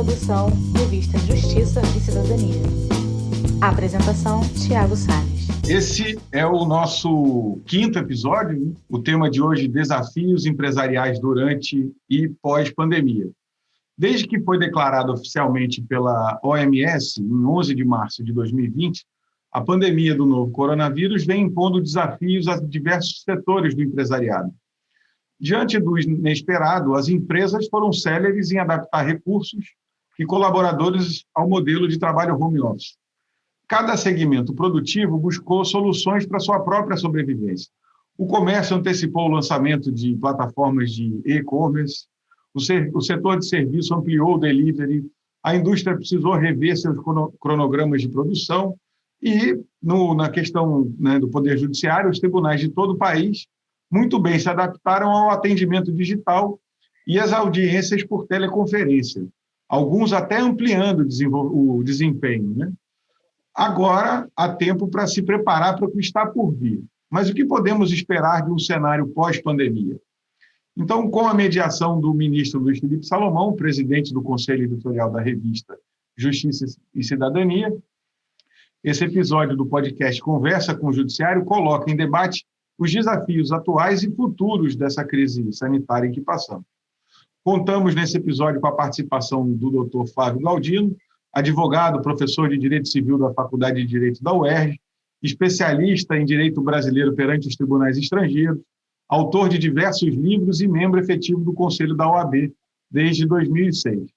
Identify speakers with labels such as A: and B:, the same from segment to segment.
A: produção Revista Justiça e Cidadania. Apresentação, Tiago Salles.
B: Esse é o nosso 5º episódio, né? O tema de hoje, desafios empresariais durante e pós-pandemia. Desde que foi declarado oficialmente pela OMS, em 11 de março de 2020, a pandemia do novo coronavírus vem impondo desafios a diversos setores do empresariado. Diante do inesperado, as empresas foram céleres em adaptar recursos e colaboradores ao modelo de trabalho home office. Cada segmento produtivo buscou soluções para sua própria sobrevivência. O comércio antecipou o lançamento de plataformas de e-commerce, o setor de serviço ampliou o delivery, a indústria precisou rever seus cronogramas de produção e, na questão, né, do Poder Judiciário, os tribunais de todo o país muito bem se adaptaram ao atendimento digital e às audiências por teleconferência, alguns até ampliando o desempenho, né? Agora, há tempo para se preparar para o que está por vir. Mas o que podemos esperar de um cenário pós-pandemia? Então, com a mediação do ministro Luiz Felipe Salomão, presidente do Conselho Editorial da revista Justiça e Cidadania, esse episódio do podcast Conversa com o Judiciário coloca em debate os desafios atuais e futuros dessa crise sanitária em que passamos. Contamos nesse episódio com a participação do Dr. Flávio Galdino, advogado, professor de Direito Civil da Faculdade de Direito da UERJ, especialista em Direito Brasileiro perante os tribunais estrangeiros, autor de diversos livros e membro efetivo do Conselho da OAB desde 2006.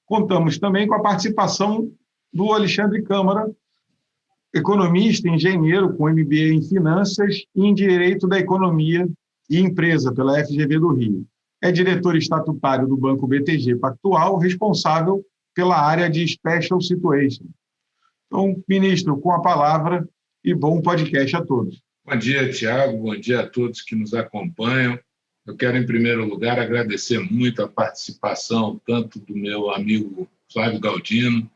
B: Contamos também com a participação do Alexandre Câmara, economista e engenheiro com MBA em Finanças e em Direito da Economia e Empresa pela FGV do Rio. É diretor estatutário do Banco BTG Pactual, responsável pela área de Special Situation. Então, ministro, com a palavra e bom podcast a todos.
C: Bom dia, Tiago. Bom dia a todos que nos acompanham. Eu quero, em primeiro lugar, agradecer muito a participação tanto do meu amigo Flávio Galdino,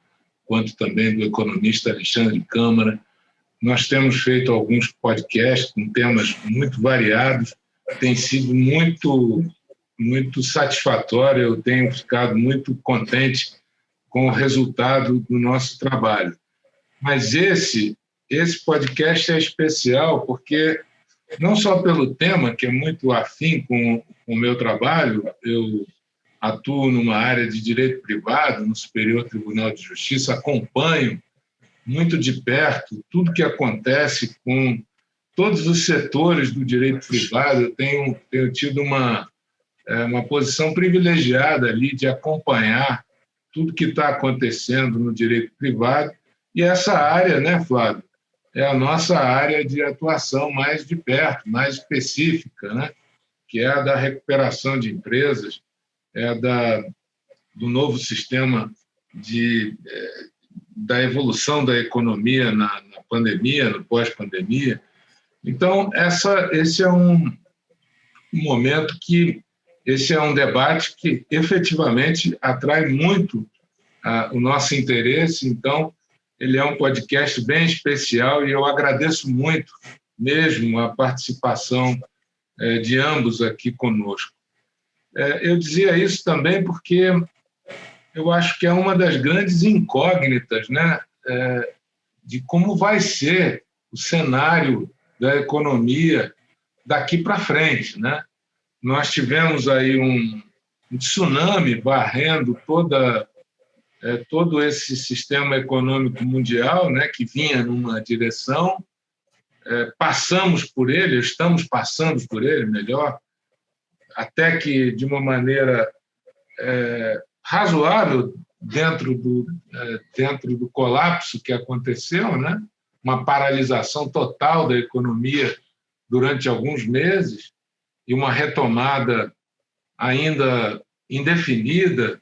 C: quanto também do economista Alexandre Câmara. Nós temos feito alguns podcasts com temas muito variados, tem sido muito satisfatório, eu tenho ficado muito contente com o resultado do nosso trabalho. Mas esse podcast é especial porque, não só pelo tema, que é muito afim com o meu trabalho, eu atuo numa área de direito privado, no Superior Tribunal de Justiça, acompanho muito de perto tudo que acontece com todos os setores do direito privado. Eu tenho tido uma posição privilegiada ali de acompanhar tudo que está acontecendo no direito privado. E essa área, né, Flávio, é a nossa área de atuação mais de perto, mais específica, né, que é a da recuperação de empresas, é do novo sistema da evolução da economia na pandemia, no pós-pandemia. Então, esse é um momento que esse é um debate que efetivamente atrai muito o nosso interesse. Então, ele é um podcast bem especial e eu agradeço muito mesmo a participação de ambos aqui conosco. Eu dizia isso também porque eu acho que é uma das grandes incógnitas, né, de como vai ser o cenário da economia daqui para frente, né? Nós tivemos aí um tsunami varrendo todo esse sistema econômico mundial, né, que vinha numa direção, passamos por ele, estamos passando por ele, melhor, até que de uma maneira razoável dentro do colapso que aconteceu, né, uma paralisação total da economia durante alguns meses, e uma retomada ainda indefinida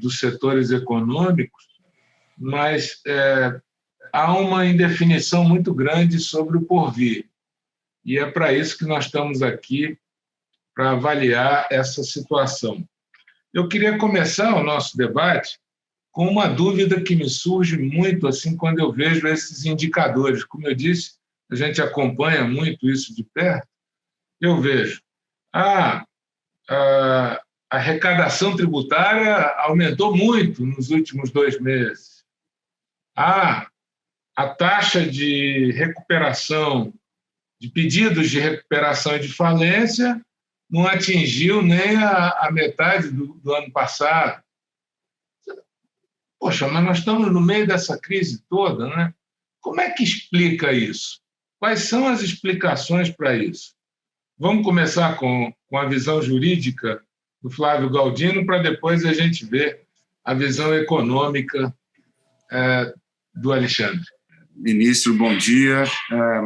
C: dos setores econômicos, mas há uma indefinição muito grande sobre o porvir. E é para isso que nós estamos aqui, para avaliar essa situação. Eu queria começar o nosso debate com uma dúvida que me surge muito assim quando eu vejo esses indicadores. Como eu disse, a gente acompanha muito isso de perto. Eu vejo a arrecadação tributária aumentou muito nos últimos 2 meses. A taxa de recuperação, de pedidos de recuperação e de falência, não atingiu nem a metade do ano passado. Poxa, mas nós estamos no meio dessa crise toda, né? Como é que explica isso? Quais são as explicações para isso? Vamos começar com a visão jurídica do Flávio Galdino, para depois a gente ver a visão econômica do Alexandre.
D: Ministro, bom dia.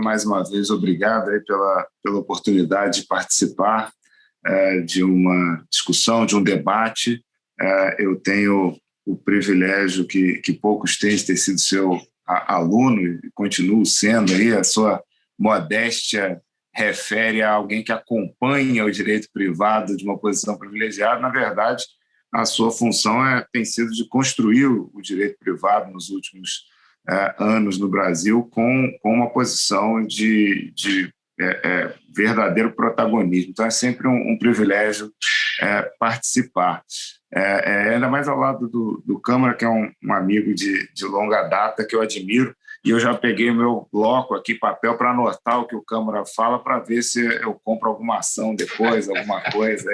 D: Mais uma vez, obrigado aí pela oportunidade de participar de uma discussão, de um debate. Eu tenho o privilégio que poucos têm de ter sido seu aluno e continuo sendo. Aí, a sua modéstia refere a alguém que acompanha o direito privado de uma posição privilegiada. Na verdade, a sua função tem sido de construir o direito privado nos últimos anos no Brasil com uma posição de verdadeiro protagonismo. Então, é sempre um privilégio participar. Ainda mais ao lado do Câmara, que é um amigo de longa data, que eu admiro, e eu já peguei meu bloco aqui, papel, para anotar o que o Câmara fala, para ver se eu compro alguma ação depois, alguma coisa.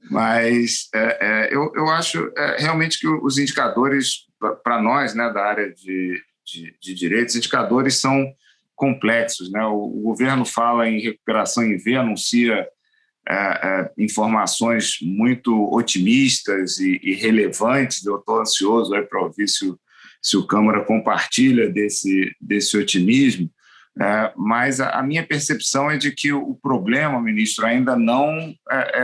D: Mas eu acho realmente que os indicadores, para nós, né, da área de direitos, os indicadores são complexos, né? O governo fala em recuperação em V, anuncia informações muito otimistas e relevantes. Eu estou ansioso para ouvir se o Câmara compartilha desse otimismo, mas a minha percepção é de que o problema, ministro, ainda não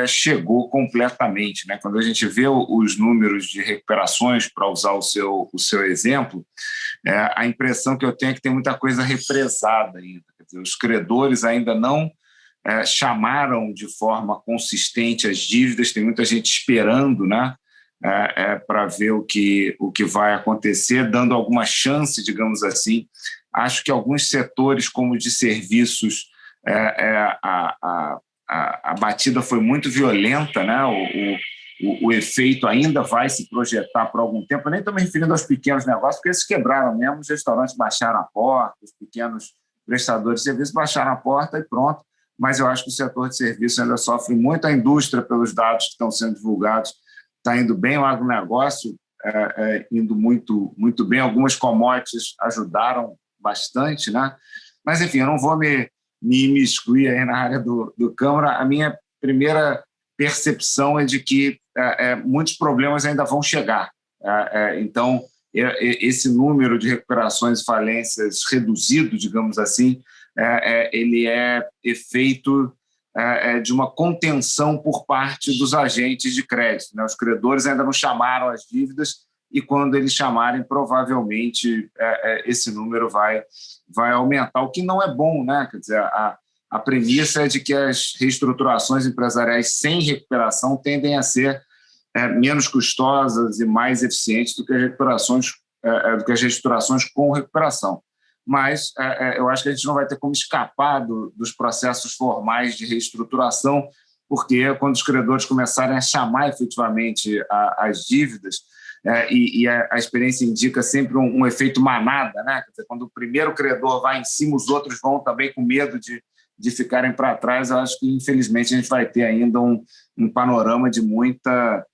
D: chegou completamente, né? Quando a gente vê os números de recuperações, para usar o seu exemplo, a impressão que eu tenho é que tem muita coisa represada ainda. Quer dizer, os credores ainda não chamaram de forma consistente as dívidas, tem muita gente esperando, né, para ver o que vai acontecer, dando alguma chance, digamos assim. Acho que alguns setores, como de serviços, a batida foi muito violenta, né? O efeito ainda vai se projetar por algum tempo. Eu nem estou me referindo aos pequenos negócios, porque eles quebraram mesmo, os restaurantes baixaram a porta, os pequenos prestadores de serviços baixaram a porta e pronto. Mas eu acho que o setor de serviços ainda sofre muito. A indústria, pelos dados que estão sendo divulgados, está indo bem, o agronegócio indo muito, muito bem. Algumas commodities ajudaram bastante, né? Mas, enfim, eu não vou me imiscuir aí na área do Câmara. A minha primeira percepção é de que muitos problemas ainda vão chegar. Então, esse número de recuperações e falências reduzido, digamos assim, ele é efeito de uma contenção por parte dos agentes de crédito, né? Os credores ainda não chamaram as dívidas e, quando eles chamarem, provavelmente esse número vai aumentar, o que não é bom, né? Quer dizer, a premissa é de que as reestruturações empresariais sem recuperação tendem a ser menos custosas e mais eficientes do que as reestruturações com recuperação. Mas eu acho que a gente não vai ter como escapar dos processos formais de reestruturação, porque quando os credores começarem a chamar efetivamente as dívidas, e a experiência indica sempre um efeito manada, né? Quer dizer, quando o primeiro credor vai em cima, os outros vão também com medo de ficarem para trás. Eu acho que, infelizmente, a gente vai ter ainda um panorama de muita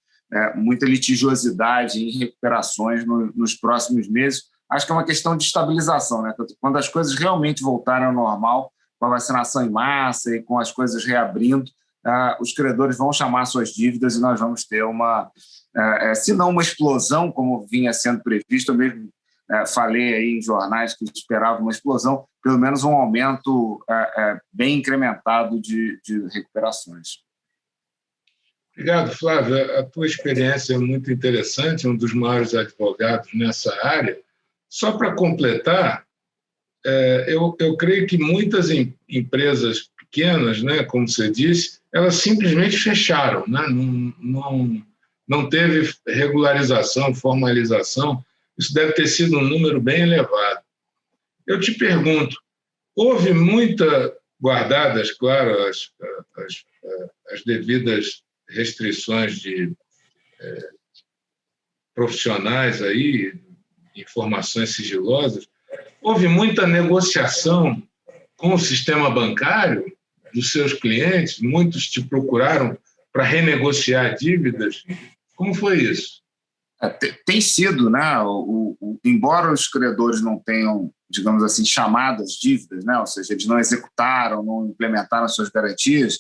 D: litigiosidade em recuperações nos próximos meses. Acho que é uma questão de estabilização, né? Quando as coisas realmente voltarem ao normal, com a vacinação em massa e com as coisas reabrindo, os credores vão chamar suas dívidas e nós vamos ter se não uma explosão, como vinha sendo previsto, eu mesmo falei aí em jornais que esperava uma explosão, pelo menos um aumento bem incrementado de recuperações.
C: Obrigado, Flávio. A tua experiência é muito interessante, um dos maiores advogados nessa área. Só para completar, eu creio que muitas empresas pequenas, né, como você disse, elas simplesmente fecharam, né? Não teve regularização, formalização. Isso deve ter sido um número bem elevado. Eu te pergunto, houve guardadas, claro, as devidas restrições de profissionais aí, informações sigilosas, houve muita negociação com o sistema bancário dos seus clientes, muitos te procuraram para renegociar dívidas. Como foi isso?
D: Tem sido, né? Embora os credores não tenham, digamos assim, chamadas dívidas, né? Ou seja, eles não executaram, não implementaram as suas garantias,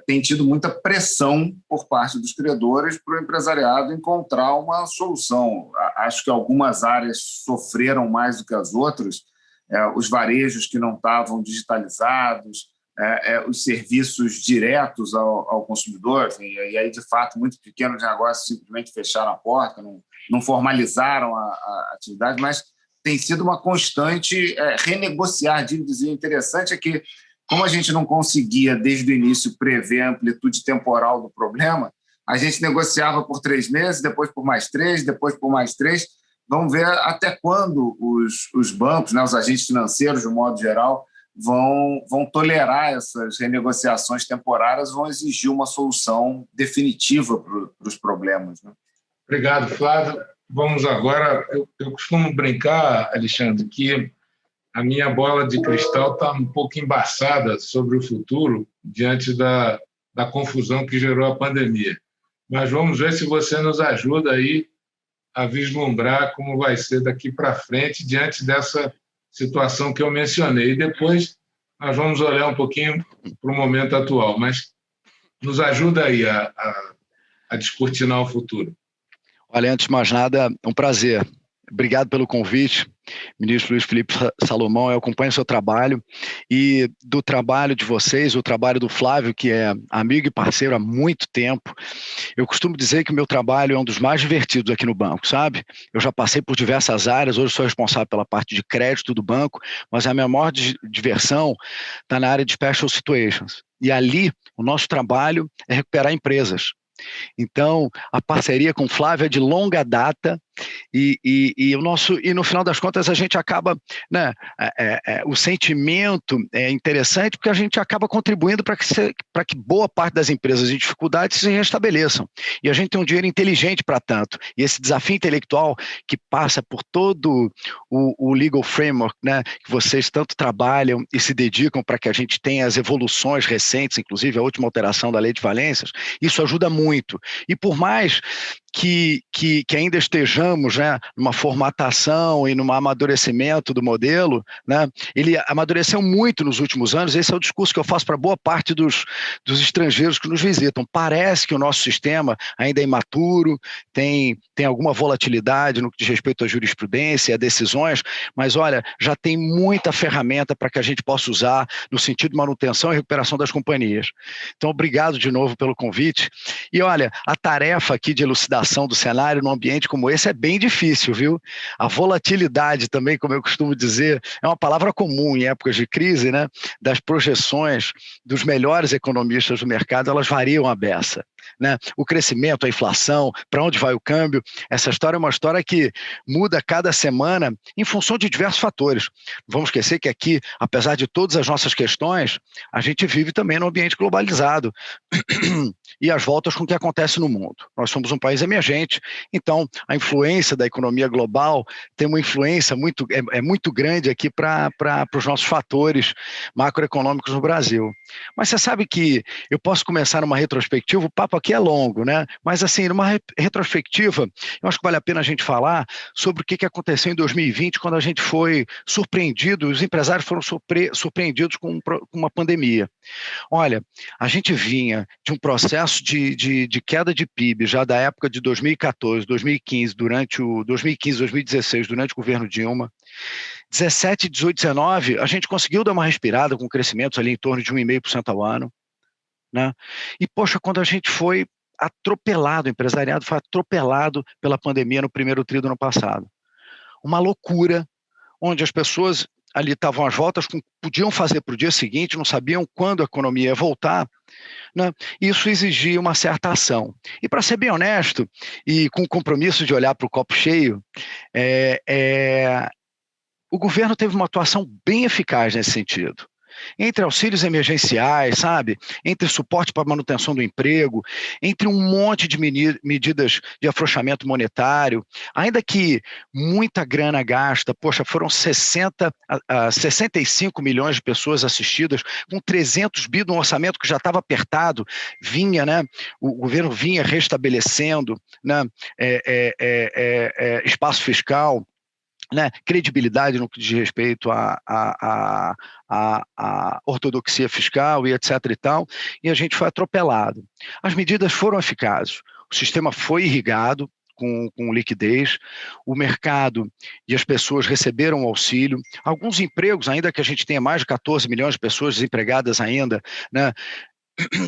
D: tem tido muita pressão por parte dos credores para o empresariado encontrar uma solução. Acho que algumas áreas sofreram mais do que as outras, os varejos que não estavam digitalizados, os serviços diretos ao consumidor, e aí, de fato, muitos pequenos negócios simplesmente fecharam a porta, não formalizaram a atividade, mas tem sido uma constante renegociar dívidas. E o interessante é que, como a gente não conseguia, desde o início, prever a amplitude temporal do problema, a gente negociava por 3 meses, depois por mais 3, depois por mais 3. Vamos ver até quando os bancos, né, os agentes financeiros, de um modo geral, vão tolerar essas renegociações temporárias, vão exigir uma solução definitiva para os problemas, né?
C: Obrigado, Flávio. Vamos agora... Eu costumo brincar, Alexandre, que a minha bola de cristal está um pouco embaçada sobre o futuro diante da confusão que gerou a pandemia. Mas vamos ver se você nos ajuda aí a vislumbrar como vai ser daqui para frente diante dessa situação que eu mencionei. E depois nós vamos olhar um pouquinho para o momento atual, mas nos ajuda aí a descortinar o futuro.
E: Olha, antes de mais nada, um prazer. Obrigado pelo convite, ministro Luiz Felipe Salomão. Eu acompanho o seu trabalho e do trabalho de vocês, o trabalho do Flávio, que é amigo e parceiro há muito tempo. Eu costumo dizer que o meu trabalho é um dos mais divertidos aqui no banco, sabe? Eu já passei por diversas áreas, hoje sou responsável pela parte de crédito do banco, mas a minha maior diversão está na área de Special Situations. E ali, o nosso trabalho é recuperar empresas. Então, a parceria com o Flávio é de longa data e no final das contas a gente acaba, né, o sentimento é interessante porque a gente acaba contribuindo para que boa parte das empresas em dificuldade se restabeleçam. E a gente tem um dinheiro inteligente para tanto. E esse desafio intelectual que passa por todo o legal framework, né, que vocês tanto trabalham e se dedicam para que a gente tenha as evoluções recentes, inclusive a última alteração da lei de falências, isso ajuda muito. E por mais que ainda estejamos, né, numa formatação e num amadurecimento do modelo, né, ele amadureceu muito nos últimos anos. Esse é o discurso que eu faço para boa parte dos estrangeiros que nos visitam. Parece que o nosso sistema ainda é imaturo, tem alguma volatilidade no que diz respeito à jurisprudência, a decisões, mas olha, já tem muita ferramenta para que a gente possa usar no sentido de manutenção e recuperação das companhias. Então, obrigado de novo pelo convite. E olha, a tarefa aqui de elucidação do cenário num ambiente como esse é bem difícil, viu? A volatilidade também, como eu costumo dizer, é uma palavra comum em épocas de crise, né? Das projeções dos melhores economistas do mercado, elas variam a beça, né? O crescimento, a inflação, para onde vai o câmbio, essa história é uma história que muda cada semana em função de diversos fatores. Não vamos esquecer que aqui, apesar de todas as nossas questões, a gente vive também num ambiente globalizado e as voltas com o que acontece no mundo. Nós somos um país emergente, então a influência da economia global tem uma influência muito grande aqui para os nossos fatores macroeconômicos no Brasil. Mas você sabe que eu posso começar numa retrospectiva, o papo aqui é longo, né? Mas assim, numa retrospectiva, eu acho que vale a pena a gente falar sobre o que aconteceu em 2020, quando a gente foi surpreendido, os empresários foram surpreendidos com uma pandemia. Olha, a gente vinha de um processo de queda de PIB já da época de 2014, 2015, 2016, durante o governo Dilma. 17, 18, 19, a gente conseguiu dar uma respirada com crescimentos ali em torno de 1,5% ao ano, né? E, poxa, quando a gente foi atropelado, o empresariado foi atropelado pela pandemia no primeiro tri do ano passado. Uma loucura, onde as pessoas ali estavam às voltas, podiam fazer para o dia seguinte, não sabiam quando a economia ia voltar, né? Isso exigia uma certa ação. E, para ser bem honesto, e com o compromisso de olhar para o copo cheio, o governo teve uma atuação bem eficaz nesse sentido. entre auxílios emergenciais, sabe? Entre suporte para manutenção do emprego, entre um monte de medidas de afrouxamento monetário, ainda que muita grana gasta, poxa, foram 65 milhões de pessoas assistidas, com 300 bi de um orçamento que já estava apertado, vinha, né? O governo vinha restabelecendo, né? Espaço fiscal, né, credibilidade no que diz respeito à ortodoxia fiscal e etc. e tal, e a gente foi atropelado. As medidas foram eficazes, o sistema foi irrigado com liquidez, o mercado e as pessoas receberam o auxílio, alguns empregos, ainda que a gente tenha mais de 14 milhões de pessoas desempregadas ainda, né,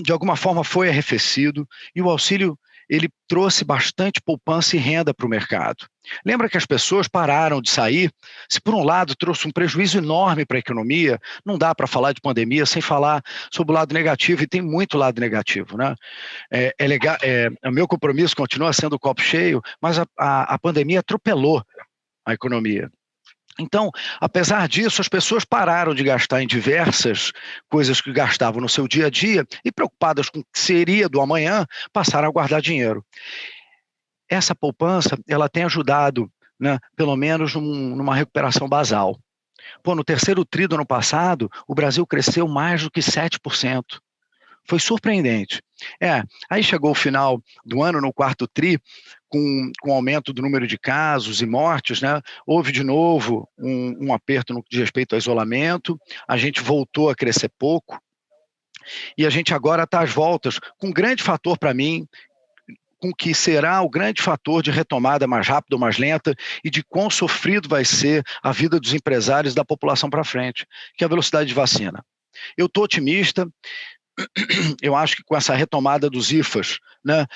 E: de alguma forma foi arrefecido, e o auxílio ele trouxe bastante poupança e renda para o mercado. Lembra que as pessoas pararam de sair? Se por um lado trouxe um prejuízo enorme para a economia, não dá para falar de pandemia sem falar sobre o lado negativo, e tem muito lado negativo, né? Legal, o meu compromisso continua sendo o copo cheio, mas a pandemia atropelou a economia. Então, apesar disso, as pessoas pararam de gastar em diversas coisas que gastavam no seu dia a dia e, preocupadas com o que seria do amanhã, passaram a guardar dinheiro. Essa poupança, ela tem ajudado, né, pelo menos numa recuperação basal. No terceiro tri do ano passado, o Brasil cresceu mais do que 7%. Foi surpreendente. Aí chegou o final do ano, no quarto tri, com o aumento do número de casos e mortes, né? Houve de novo um aperto no que diz respeito ao isolamento, a gente voltou a crescer pouco, e a gente agora está às voltas, com um grande fator para mim, com que será o grande fator de retomada mais rápida ou mais lenta e de quão sofrido vai ser a vida dos empresários e da população para frente, que é a velocidade de vacina. Eu estou otimista. Eu acho que com essa retomada dos IFAs, né,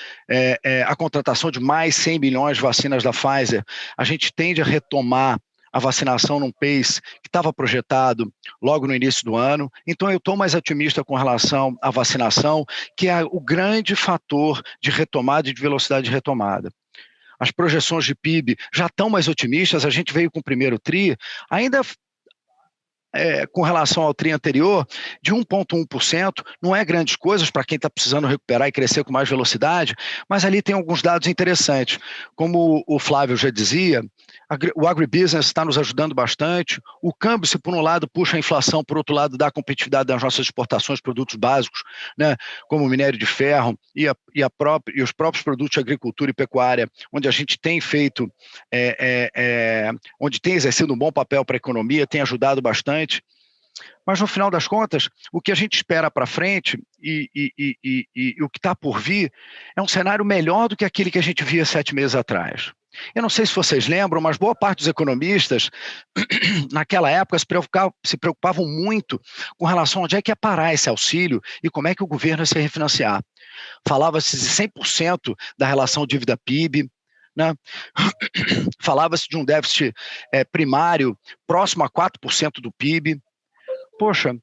E: a contratação de mais 100 milhões de vacinas da Pfizer, a gente tende a retomar a vacinação num pace que estava projetado logo no início do ano. Então, eu estou mais otimista com relação à vacinação, que é o grande fator de retomada e de velocidade de retomada. As projeções de PIB já estão mais otimistas, a gente veio com o primeiro TRI, ainda com relação ao TRI anterior, de 1,1%, não é grandes coisas para quem está precisando recuperar e crescer com mais velocidade, mas ali tem alguns dados interessantes. Como o Flávio já dizia, o agribusiness está nos ajudando bastante, o câmbio, se por um lado puxa a inflação, por outro lado dá a competitividade das nossas exportações de produtos básicos, né, como o minério de ferro e os próprios produtos de agricultura e pecuária, onde a gente tem feito, onde tem exercido um bom papel para a economia, tem ajudado bastante. Mas, no final das contas, o que a gente espera para frente e o que está por vir é um cenário melhor do que aquele que a gente via 7 meses atrás. Eu não sei se vocês lembram, mas boa parte dos economistas, naquela época, se preocupavam muito com relação a onde é que ia parar esse auxílio e como é que o governo ia se refinanciar. Falava-se de 100% da relação dívida-PIB, né? Falava-se de um déficit primário próximo a 4% do PIB. Poxa,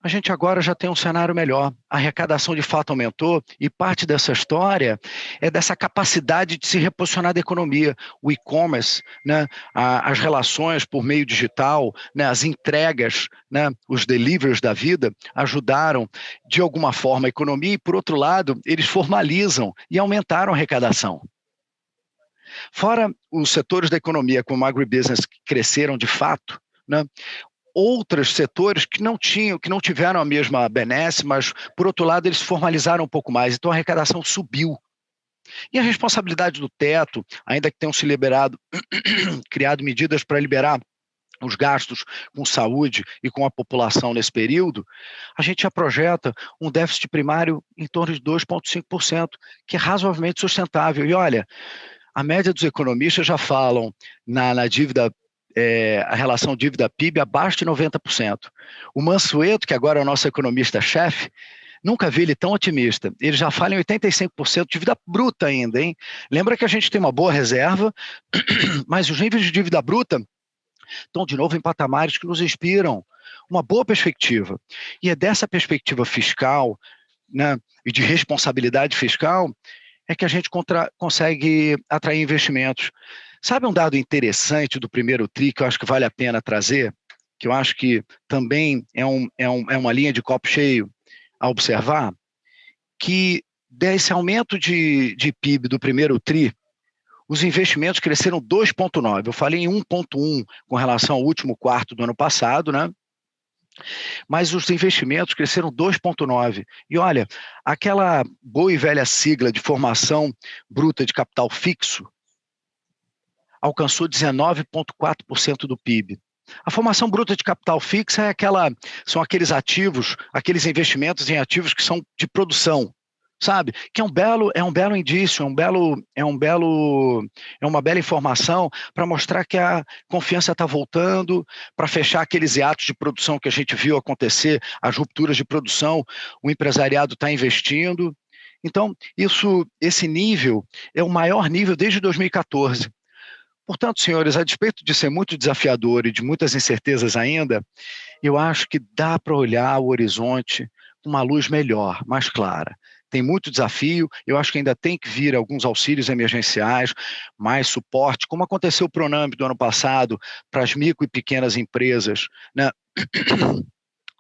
E: a gente agora já tem um cenário melhor. A arrecadação de fato aumentou e parte dessa história é dessa capacidade de se reposicionar da economia. O e-commerce, né, as relações por meio digital, né, as entregas, né, os deliveries da vida ajudaram de alguma forma a economia e, por outro lado, eles formalizam e aumentaram a arrecadação. Fora os setores da economia como agribusiness que cresceram de fato, né, outros setores que não tiveram a mesma benesse, mas, por outro lado, eles formalizaram um pouco mais. Então, a arrecadação subiu. E a responsabilidade do teto, ainda que tenham se criado medidas para liberar os gastos com saúde e com a população nesse período, a gente já projeta um déficit primário em torno de 2,5%, que é razoavelmente sustentável. E, olha, a média dos economistas já falam na dívida, a relação dívida-PIB abaixo de 90%. O Mansueto, que agora é o nosso economista-chefe, nunca vi ele tão otimista. Ele já fala em 85% de dívida bruta ainda, hein? Lembra que a gente tem uma boa reserva, mas os níveis de dívida bruta estão de novo em patamares que nos inspiram uma boa perspectiva. E é dessa perspectiva fiscal, né, e de responsabilidade fiscal é que a gente consegue atrair investimentos. Sabe um dado interessante do primeiro TRI que eu acho que vale a pena trazer, que eu acho que também é uma linha de copo cheio a observar, que desse aumento de PIB do primeiro TRI, os investimentos cresceram 2,9%. Eu falei em 1,1% com relação ao último quarto do ano passado, né? Mas os investimentos cresceram 2,9%. E olha, aquela boa e velha sigla de formação bruta de capital fixo alcançou 19,4% do PIB. A formação bruta de capital fixa são aqueles ativos, aqueles investimentos em ativos que são de produção, sabe? Que é um belo indício, é uma bela informação para mostrar que a confiança está voltando, para fechar aqueles hiatos de produção que a gente viu acontecer, as rupturas de produção, o empresariado está investindo. Então, esse nível é o maior nível desde 2014. Portanto, senhores, a despeito de ser muito desafiador e de muitas incertezas ainda, eu acho que dá para olhar o horizonte com uma luz melhor, mais clara. Tem muito desafio, eu acho que ainda tem que vir alguns auxílios emergenciais, mais suporte, como aconteceu o Pronamp do ano passado, para as micro e pequenas empresas, né?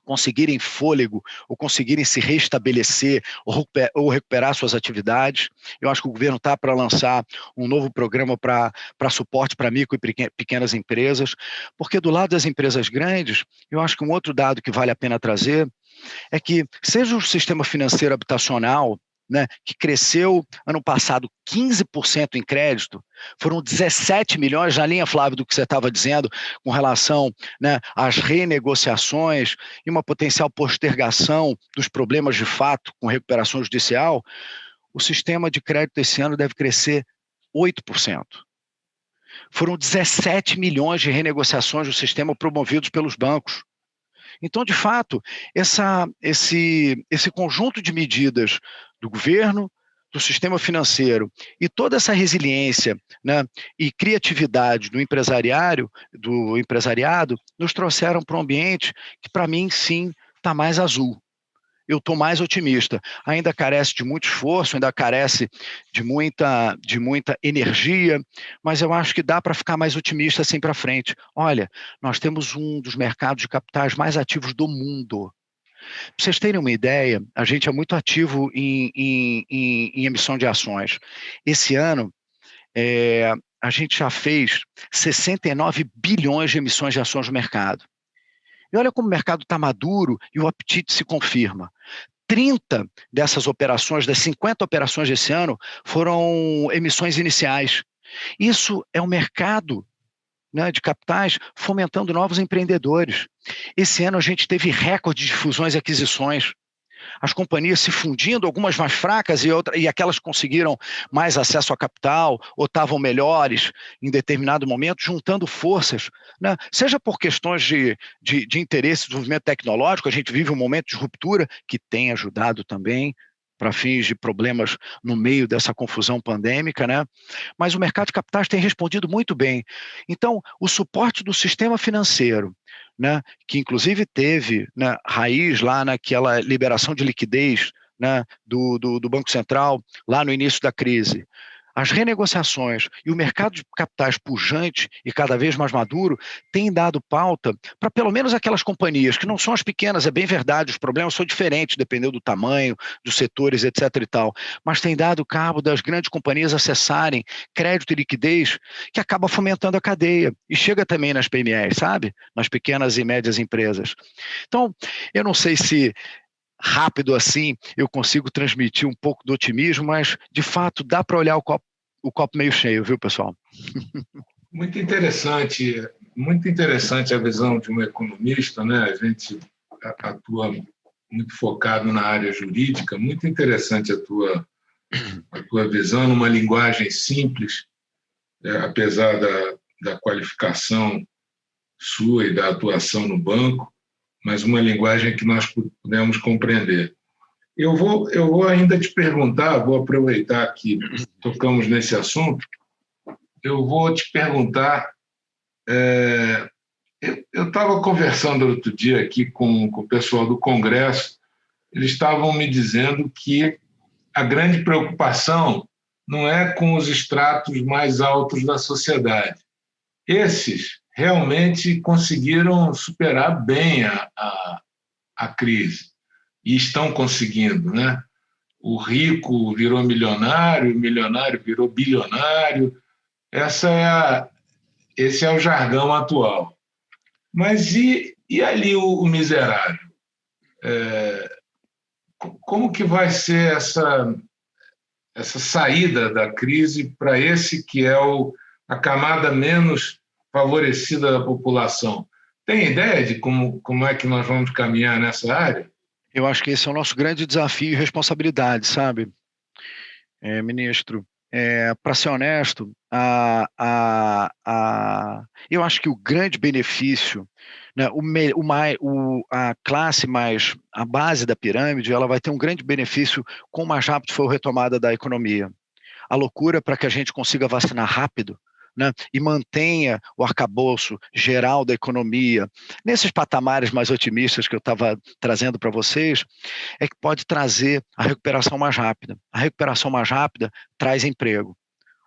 E: Conseguirem fôlego ou conseguirem se restabelecer ou recuperar suas atividades. Eu acho que o governo está para lançar um novo programa para suporte para micro e pequenas empresas, porque do lado das empresas grandes, eu acho que um outro dado que vale a pena trazer é que, seja o sistema financeiro habitacional, né, que cresceu ano passado 15% em crédito, foram 17 milhões, na linha, Flávio, do que você estava dizendo, com relação, né, às renegociações e uma potencial postergação dos problemas de fato com recuperação judicial, o sistema de crédito esse ano deve crescer 8%. Foram 17 milhões de renegociações do sistema promovidos pelos bancos. Então, de fato, esse conjunto de medidas do governo, do sistema financeiro e toda essa resiliência, né, e criatividade do empresariado nos trouxeram para um ambiente que, para mim, sim, está mais azul. Eu estou mais otimista. Ainda carece de muito esforço, ainda carece de muita energia, mas eu acho que dá para ficar mais otimista assim para frente. Olha, nós temos um dos mercados de capitais mais ativos do mundo. Para vocês terem uma ideia, a gente é muito ativo em emissão de ações. Esse ano, a gente já fez 69 bilhões de emissões de ações no mercado. E olha como o mercado está maduro e o apetite se confirma. 30 dessas operações, das 50 operações desse ano, foram emissões iniciais. Isso é o mercado, né, de capitais fomentando novos empreendedores. Esse ano a gente teve recorde de fusões e aquisições. As companhias se fundindo, algumas mais fracas e aquelas que conseguiram mais acesso a capital ou estavam melhores em determinado momento, juntando forças, né? Seja por questões de interesse e desenvolvimento tecnológico, a gente vive um momento de ruptura que tem ajudado também para fins de problemas no meio dessa confusão pandêmica, né? Mas o mercado de capitais tem respondido muito bem. Então, o suporte do sistema financeiro, né, que inclusive teve, né, raiz lá naquela liberação de liquidez, né, do Banco Central, lá no início da crise. As renegociações e o mercado de capitais pujante e cada vez mais maduro tem dado pauta para pelo menos aquelas companhias, que não são as pequenas, é bem verdade, os problemas são diferentes, dependendo do tamanho, dos setores, etc. e tal, mas tem dado cabo das grandes companhias acessarem crédito e liquidez, que acaba fomentando a cadeia, e chega também nas PMEs, sabe? Nas pequenas e médias empresas. Então, eu não sei se rápido assim, eu consigo transmitir um pouco do otimismo, mas, de fato, dá para olhar o copo meio cheio, viu, pessoal?
C: Muito interessante a visão de um economista, né? A gente atua muito focado na área jurídica, muito interessante a tua visão, numa linguagem simples, apesar da qualificação sua e da atuação no banco, mas uma linguagem que nós pudemos compreender. Eu vou ainda te perguntar, vou aproveitar que tocamos nesse assunto, eu vou te perguntar, eu estava conversando outro dia aqui com o pessoal do Congresso, eles estavam me dizendo que a grande preocupação não é com os estratos mais altos da sociedade. Esses realmente conseguiram superar bem a crise e estão conseguindo, né? O rico virou milionário, o milionário virou bilionário. Esse é o jargão atual. Mas e ali o miserável? Como que vai ser essa saída da crise para esse que é a camada menos favorecida da população? Tem ideia de como é que nós vamos caminhar nessa área?
E: Eu acho que esse é o nosso grande desafio e responsabilidade, sabe, ministro? Para ser honesto, eu acho que o grande benefício, né, a classe mais, a base da pirâmide, ela vai ter um grande benefício com mais rápido for a retomada da economia. A loucura para que a gente consiga vacinar rápido, né, e mantenha o arcabouço geral da economia nesses patamares mais otimistas que eu estava trazendo para vocês, é que pode trazer a recuperação mais rápida. A recuperação mais rápida traz emprego.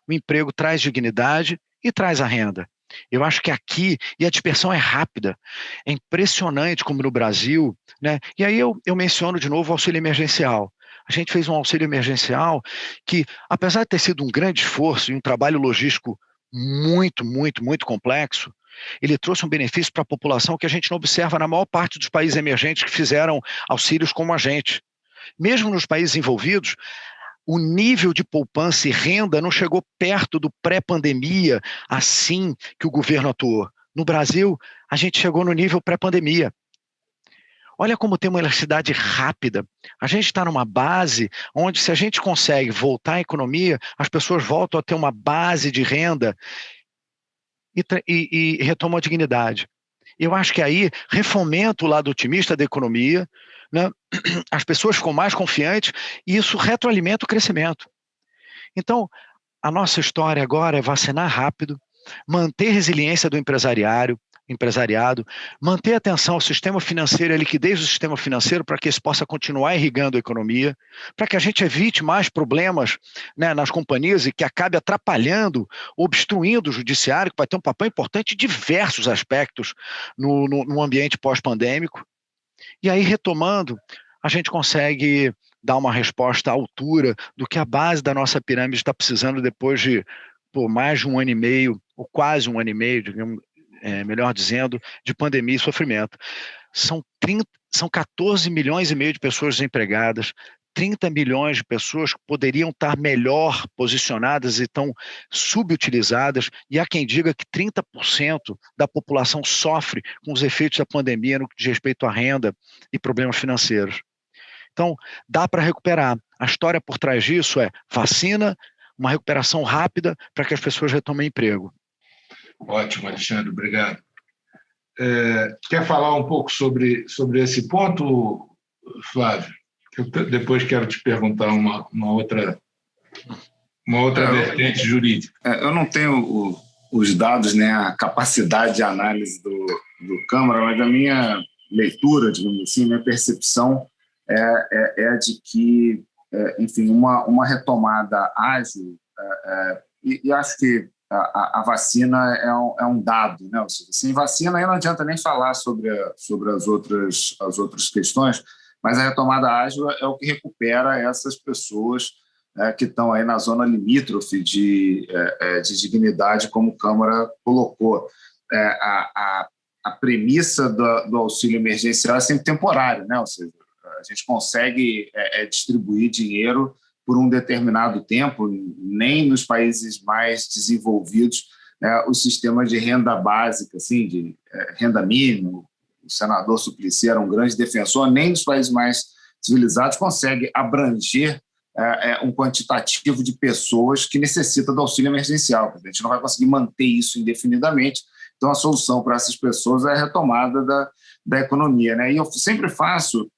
E: O emprego traz dignidade e traz a renda. Eu acho que aqui, e a dispersão é rápida, é impressionante como no Brasil, né? E aí eu menciono de novo o auxílio emergencial. A gente fez um auxílio emergencial que, apesar de ter sido um grande esforço e um trabalho logístico muito, muito, muito complexo, ele trouxe um benefício para a população que a gente não observa na maior parte dos países emergentes que fizeram auxílios como a gente. Mesmo nos países envolvidos, o nível de poupança e renda não chegou perto do pré-pandemia assim que o governo atuou. No Brasil, a gente chegou no nível pré-pandemia. Olha como tem uma elasticidade rápida. A gente está numa base onde, se a gente consegue voltar à economia, as pessoas voltam a ter uma base de renda e retomam a dignidade. Eu acho que aí refomenta o lado otimista da economia, né? As pessoas ficam mais confiantes e isso retroalimenta o crescimento. Então, a nossa história agora é vacinar rápido, manter resiliência do empresariado, manter atenção ao sistema financeiro e a liquidez do sistema financeiro para que isso possa continuar irrigando a economia, para que a gente evite mais problemas, né, nas companhias e que acabe atrapalhando, obstruindo o judiciário, que vai ter um papel importante em diversos aspectos no ambiente pós-pandêmico. E aí, retomando, a gente consegue dar uma resposta à altura do que a base da nossa pirâmide está precisando depois de mais de 1 ano e meio, ou quase 1 ano e meio, digamos, melhor dizendo, de pandemia e sofrimento. São 14 milhões e meio de pessoas desempregadas, 30 milhões de pessoas que poderiam estar melhor posicionadas e estão subutilizadas, e há quem diga que 30% da população sofre com os efeitos da pandemia no que diz respeito à renda e problemas financeiros. Então, dá para recuperar. A história por trás disso é vacina, uma recuperação rápida para que as pessoas retomem emprego.
C: Ótimo, Alexandre, obrigado. Quer falar um pouco sobre esse ponto, Flávio? Eu depois quero te perguntar uma outra vertente jurídica.
D: Eu não tenho os dados, né, a capacidade de análise do Câmara, mas a minha leitura, digamos assim, minha percepção é de que, enfim, uma retomada ágil, e acho que a vacina é um dado, né? Ou seja, sem vacina aí não adianta nem falar sobre as outras questões, mas a retomada ágil é o que recupera essas pessoas que estão aí na zona limítrofe de dignidade, como a Câmara colocou. A premissa do auxílio emergencial é sempre temporário, né? Ou seja, a gente consegue distribuir dinheiro por um determinado tempo. Nem nos países mais desenvolvidos, né, os sistemas de renda básica, assim, de renda mínima, o senador Suplicy era um grande defensor, nem nos países mais civilizados consegue abranger um quantitativo de pessoas que necessita do auxílio emergencial. A gente não vai conseguir manter isso indefinidamente. Então, a solução para essas pessoas é a retomada da economia, né? E eu sempre faço,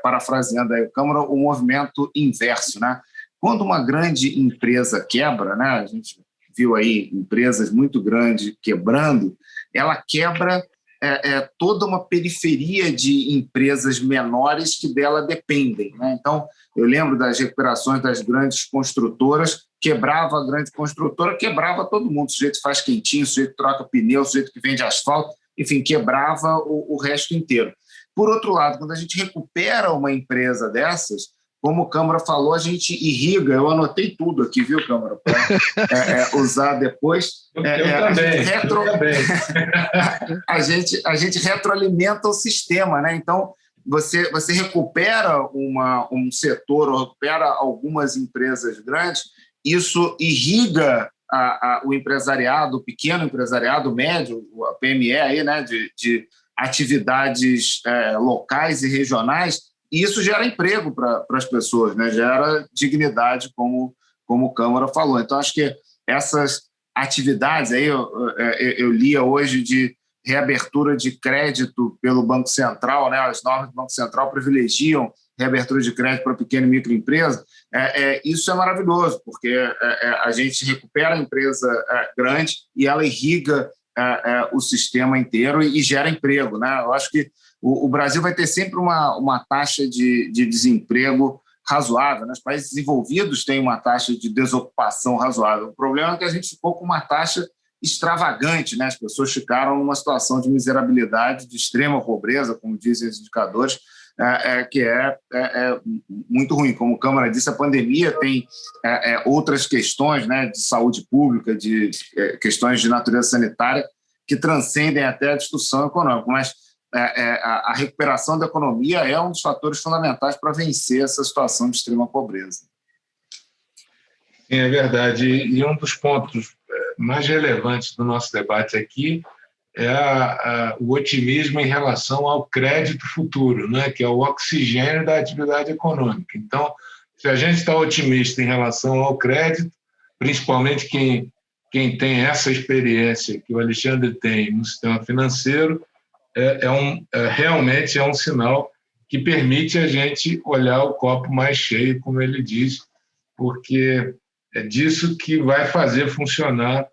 D: parafraseando aí a Câmara, o movimento inverso, né? Quando uma grande empresa quebra, né? A gente viu aí empresas muito grandes quebrando, ela quebra toda uma periferia de empresas menores que dela dependem, né? Então, eu lembro das recuperações das grandes construtoras quebrava a grande construtora, quebrava todo mundo. O sujeito faz quentinho, o sujeito troca pneu, o sujeito que vende asfalto, enfim, quebrava o resto inteiro. Por outro lado, quando a gente recupera uma empresa dessas, como o Câmara falou, a gente irriga, eu anotei tudo aqui, viu, Câmara, para usar depois. A gente retroalimenta o sistema, né? Então, você recupera um setor, ou recupera algumas empresas grandes, isso irriga o empresariado, o pequeno empresariado, o médio, a PME, aí, né, de atividades locais e regionais, e isso gera emprego para as pessoas, né? Gera dignidade, como o Câmara falou. Então, acho que essas atividades, aí eu lia hoje de reabertura de crédito pelo Banco Central, né? As normas do Banco Central privilegiam reabertura de crédito para pequena e microempresa. Isso é maravilhoso, porque a gente recupera a empresa grande e ela irriga o sistema inteiro e gera emprego, né? Eu acho que o Brasil vai ter sempre uma taxa de desemprego razoável, né? Os países desenvolvidos têm uma taxa de desocupação razoável. O problema é que a gente ficou com uma taxa extravagante, né? As pessoas ficaram numa situação de miserabilidade, de extrema pobreza, como dizem os indicadores, que é muito ruim. Como o Câmara disse, a pandemia tem outras questões, né, de saúde pública, de questões de natureza sanitária, que transcendem até a discussão econômica, mas a recuperação da economia é um dos fatores fundamentais para vencer essa situação de extrema pobreza.
C: Sim, é verdade. E um dos pontos mais relevantes do nosso debate aqui é o otimismo em relação ao crédito futuro, né? Que é o oxigênio da atividade econômica. Então, se a gente está otimista em relação ao crédito, principalmente quem tem essa experiência que o Alexandre tem no sistema financeiro, realmente é um sinal que permite a gente olhar o copo mais cheio, como ele diz, porque é disso que vai fazer funcionar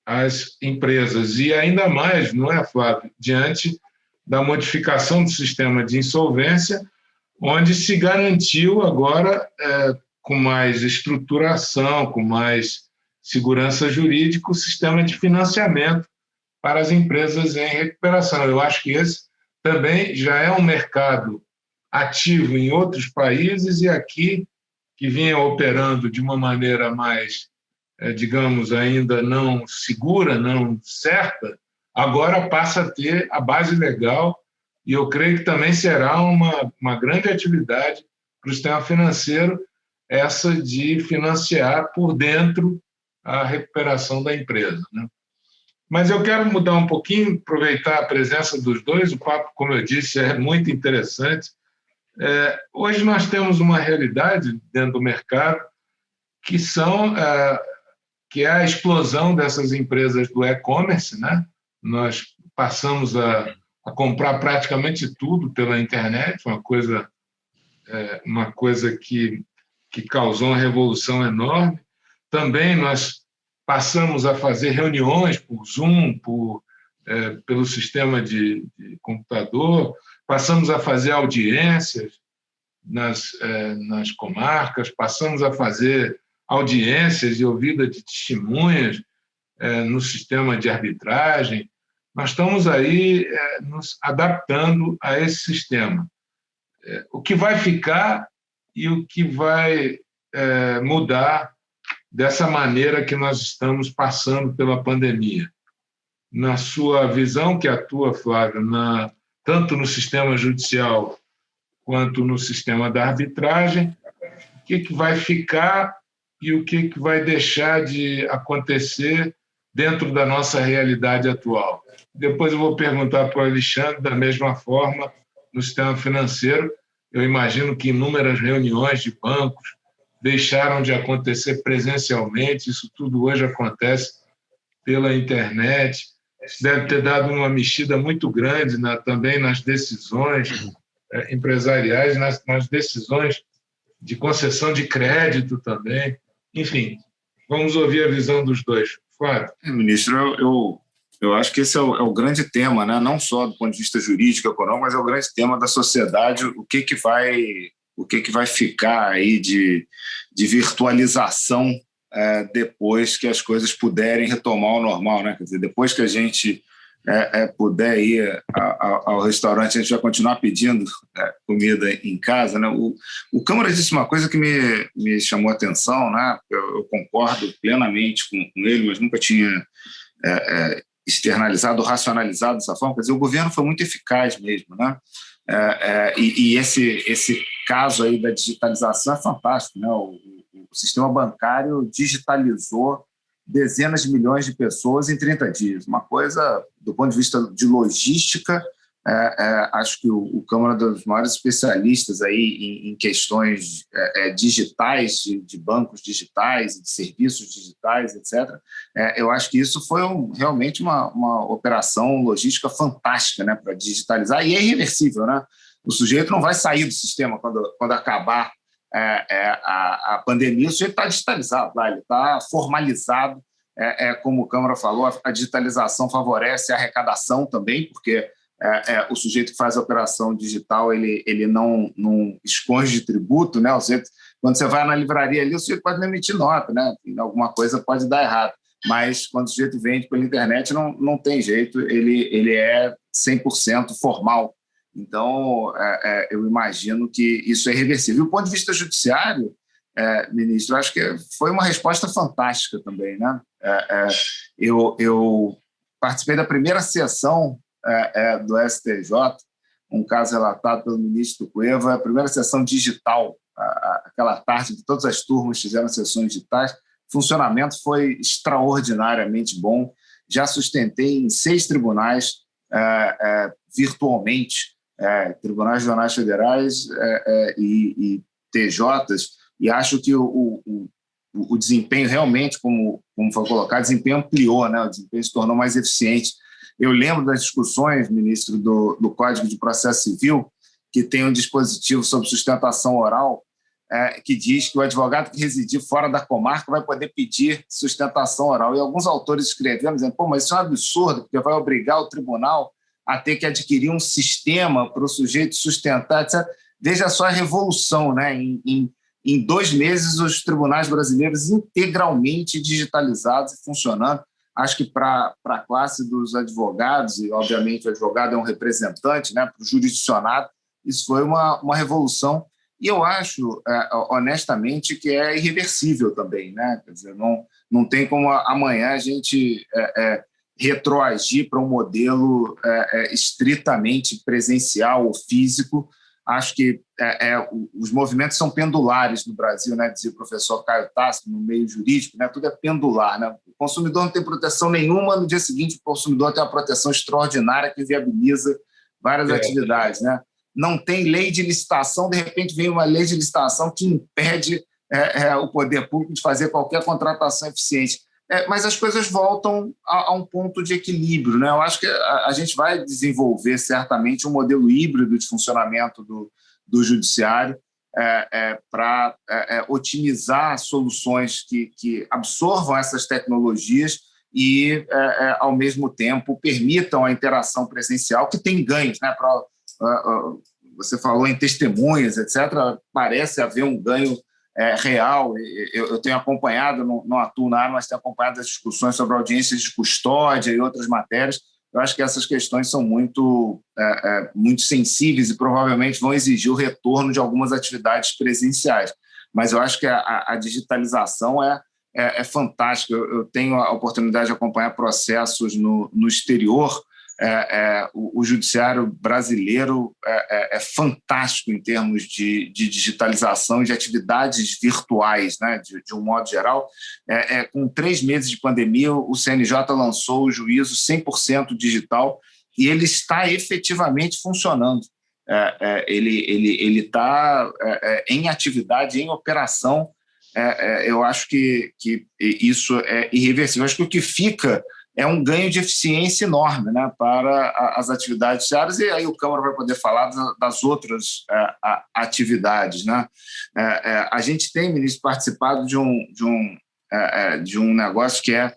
C: as empresas. E ainda mais, não é, Flávio, diante da modificação do sistema de insolvência, onde se garantiu agora, com mais estruturação, com mais segurança jurídica, o sistema de financiamento para as empresas em recuperação. Eu acho que esse também já é um mercado ativo em outros países e aqui, que vinha operando de uma maneira mais, digamos, ainda não segura, não certa, agora passa a ter a base legal e eu creio que também será uma grande atividade para o sistema financeiro essa de financiar por dentro a recuperação da empresa, né? Mas eu quero mudar um pouquinho, aproveitar a presença dos dois, o papo, como eu disse, é muito interessante. Hoje nós temos uma realidade dentro do mercado que é a explosão dessas empresas do e-commerce, né? Nós passamos a comprar praticamente tudo pela internet, uma coisa que causou uma revolução enorme. Também nós passamos a fazer reuniões por Zoom, pelo sistema de computador, passamos a fazer audiências nas comarcas, passamos a fazer audiências e ouvida de testemunhas no sistema de arbitragem. Nós estamos aí nos adaptando a esse sistema. O que vai ficar e o que vai mudar dessa maneira que nós estamos passando pela pandemia. Na sua visão, que atua, Flávio, tanto no sistema judicial quanto no sistema da arbitragem, o que vai ficar e o que vai deixar de acontecer dentro da nossa realidade atual? Depois eu vou perguntar para o Alexandre, da mesma forma, no sistema financeiro. Eu imagino que inúmeras reuniões de bancos deixaram de acontecer presencialmente, isso tudo hoje acontece pela internet. Isso deve ter dado uma mexida muito grande também nas decisões empresariais, nas decisões de concessão de crédito também. Enfim, vamos ouvir a visão dos dois. Flávio.
D: Ministro, eu acho que esse é o grande tema, né? Não só do ponto de vista jurídico e econômico, mas é o grande tema da sociedade, o que vai ficar aí de virtualização depois que as coisas puderem retomar ao normal, né? Quer dizer, depois que a gente puder ir ao restaurante, a gente vai continuar pedindo comida em casa, né? O Câmara disse uma coisa que me chamou a atenção, né? Eu concordo plenamente com ele, mas nunca tinha externalizado, racionalizado dessa forma. Quer dizer, o governo foi muito eficaz mesmo, né? E esse caso aí da digitalização é fantástico, né? O sistema bancário digitalizou dezenas de milhões de pessoas em 30 dias. Uma coisa, do ponto de vista de logística, acho que o Câmara é dos maiores especialistas aí em questões digitais, de bancos digitais, de serviços digitais, etc. Eu acho que isso foi realmente uma operação logística fantástica, né, para digitalizar, e é irreversível, né? O sujeito não vai sair do sistema quando acabar a pandemia. O sujeito está digitalizado, ele está formalizado. Como o Câmara falou, a digitalização favorece a arrecadação também, porque o sujeito que faz a operação digital ele não esconde de tributo, né? O sujeito, quando você vai na livraria ali, o sujeito pode não emitir nota, né? Alguma coisa pode dar errado, mas quando o sujeito vende pela internet não tem jeito, ele é 100% formal. Então, eu imagino que isso é reversível. Do ponto de vista judiciário, ministro, acho que foi uma resposta fantástica também, né? Eu participei da primeira sessão do STJ, um caso relatado pelo ministro Cueva, a primeira sessão digital, aquela tarde que todas as turmas fizeram sessões digitais. O funcionamento foi extraordinariamente bom. Já sustentei em 6 tribunais virtualmente, tribunais regionais federais e TJs, e acho que o desempenho realmente, como foi colocado, o desempenho ampliou, né? O desempenho se tornou mais eficiente. Eu lembro das discussões, ministro, do Código de Processo Civil, que tem um dispositivo sobre sustentação oral, que diz que o advogado que residir fora da comarca vai poder pedir sustentação oral. E alguns autores escreveram, dizendo, mas isso é um absurdo, porque vai obrigar o tribunal a ter que adquirir um sistema para o sujeito sustentar, etc. Veja só a revolução, né? Em 2 meses, os tribunais brasileiros integralmente digitalizados e funcionando. Acho que para a classe dos advogados, e obviamente o advogado é um representante, né, para o jurisdicionado, isso foi uma revolução. E eu acho, honestamente, que é irreversível também, né? Quer dizer, não tem como amanhã a gente retroagir para um modelo estritamente presencial ou físico. Acho que os movimentos são pendulares no Brasil, né? Dizia o professor Caio Tassi, no meio jurídico, né? Tudo é pendular, né? O consumidor não tem proteção nenhuma, no dia seguinte o consumidor tem uma proteção extraordinária que viabiliza várias atividades, né? Não tem lei de licitação, de repente vem uma lei de licitação que impede o poder público de fazer qualquer contratação eficiente. Mas as coisas voltam a um ponto de equilíbrio, né? Eu acho que a gente vai desenvolver certamente um modelo híbrido de funcionamento do judiciário para otimizar soluções que absorvam essas tecnologias e, ao mesmo tempo, permitam a interação presencial, que tem ganhos, né? Você falou em testemunhas, etc. Parece haver um ganho real. Eu tenho acompanhado, não atuo na área, mas tenho acompanhado as discussões sobre audiências de custódia e outras matérias. Eu acho que essas questões são muito sensíveis e provavelmente vão exigir o retorno de algumas atividades presenciais. Mas eu acho que a digitalização é fantástica. Eu tenho a oportunidade de acompanhar processos no exterior. O judiciário brasileiro é fantástico em termos de digitalização e de atividades virtuais, né, de um modo geral. Com 3 meses de pandemia, o CNJ lançou o juízo 100% digital e ele está efetivamente funcionando. Ele está em atividade, em operação. Eu acho que isso é irreversível. Eu acho que o que fica é um ganho de eficiência enorme, né, para as atividades judiciárias, e aí o Câmara vai poder falar das outras atividades, né? A gente tem, ministro, participado de um negócio que é